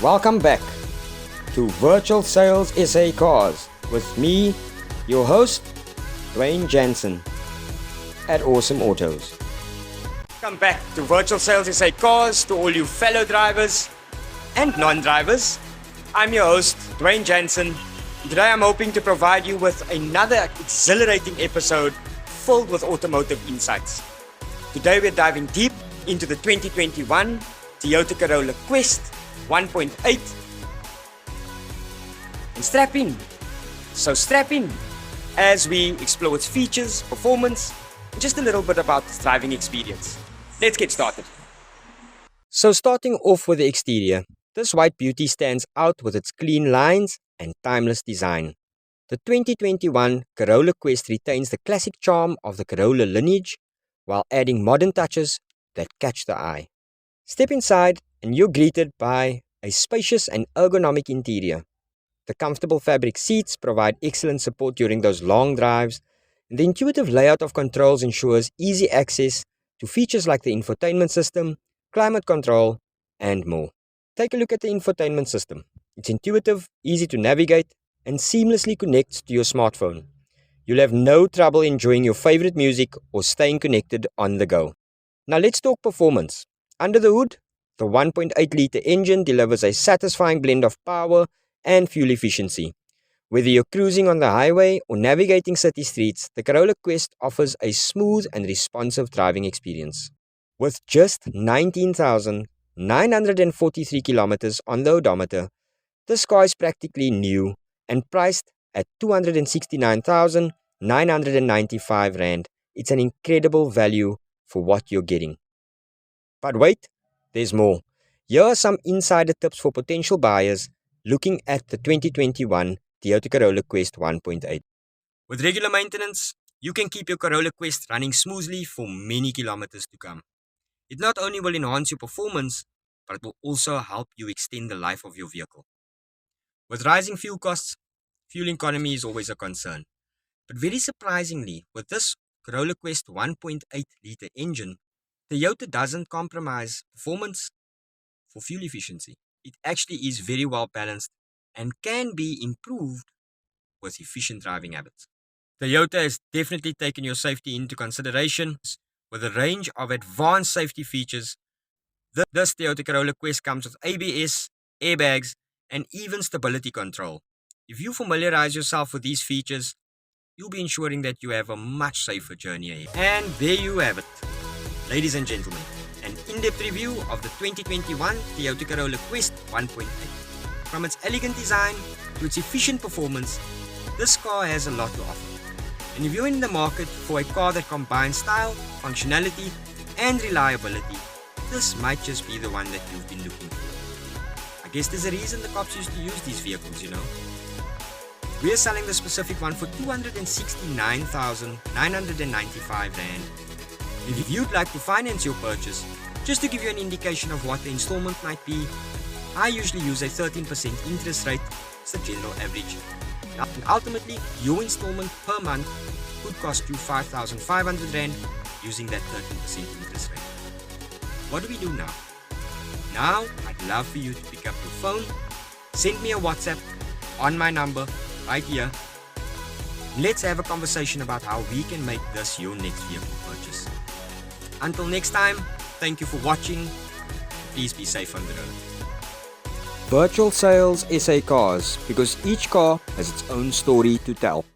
Welcome back to Virtual Sales SA Cars with me, your host, Dwayne Jansen at Awesome Autos. Welcome back to Virtual Sales SA Cars to all you fellow drivers and non-drivers. I'm your host, Dwayne Jansen. Today I'm hoping to provide you with another exhilarating episode filled with automotive insights. Today we're diving deep into the 2021 Toyota Corolla Quest 1.8 and strap in as we explore its features, performance, and just a little bit about its driving experience. Let's get started. So starting off with the exterior, this white beauty stands out with its clean lines and timeless design. The 2021 Corolla Quest retains the classic charm of the Corolla lineage while adding modern touches that catch the eye. Step inside and you're greeted by a spacious and ergonomic interior. The comfortable fabric seats provide excellent support during those long drives, and the intuitive layout of controls ensures easy access to features like the infotainment system, climate control, and more. Take a look at the infotainment system. It's intuitive, easy to navigate, and seamlessly connects to your smartphone. You'll have no trouble enjoying your favorite music or staying connected on the go. Now let's talk performance. Under the hood, the 1.8-litre engine delivers a satisfying blend of power and fuel efficiency. Whether you're cruising on the highway or navigating city streets, the Corolla Quest offers a smooth and responsive driving experience. With just 19,943 kilometers on the odometer, this car is practically new and priced at 269,995 Rand. It's an incredible value for what you're getting. But wait, there's more. Here are some insider tips for potential buyers looking at the 2021 Toyota Corolla Quest 1.8. With regular maintenance, you can keep your Corolla Quest running smoothly for many kilometers to come. It not only will enhance your performance, but it will also help you extend the life of your vehicle. With rising fuel costs, fuel economy is always a concern. But very surprisingly, with this Corolla Quest 1.8-litre engine, Toyota doesn't compromise performance for fuel efficiency. It actually is very well balanced and can be improved with efficient driving habits. Toyota has definitely taken your safety into consideration with a range of advanced safety features. This Toyota Corolla Quest comes with ABS, airbags, and even stability control. If you familiarize yourself with these features, you'll be ensuring that you have a much safer journey ahead. And there you have it. Ladies and gentlemen, an in-depth review of the 2021 Toyota Corolla Quest 1.8. From its elegant design to its efficient performance, this car has a lot to offer. And if you're in the market for a car that combines style, functionality, and reliability, this might just be the one that you've been looking for. I guess there's a reason the cops used to use these vehicles, you know. We're selling the specific one for 269,995 Rand. If you'd like to finance your purchase, just to give you an indication of what the installment might be, I usually use a 13% interest rate as the general average. And ultimately, your installment per month could cost you 5,500 Rand using that 13% interest rate. What do we do now? Now, I'd love for you to pick up your phone, send me a WhatsApp on my number right here. Let's have a conversation about how we can make this your next vehicle purchase. Until next time, thank you for watching. Please be safe on the road. Virtual Sales SA Cars, because each car has its own story to tell.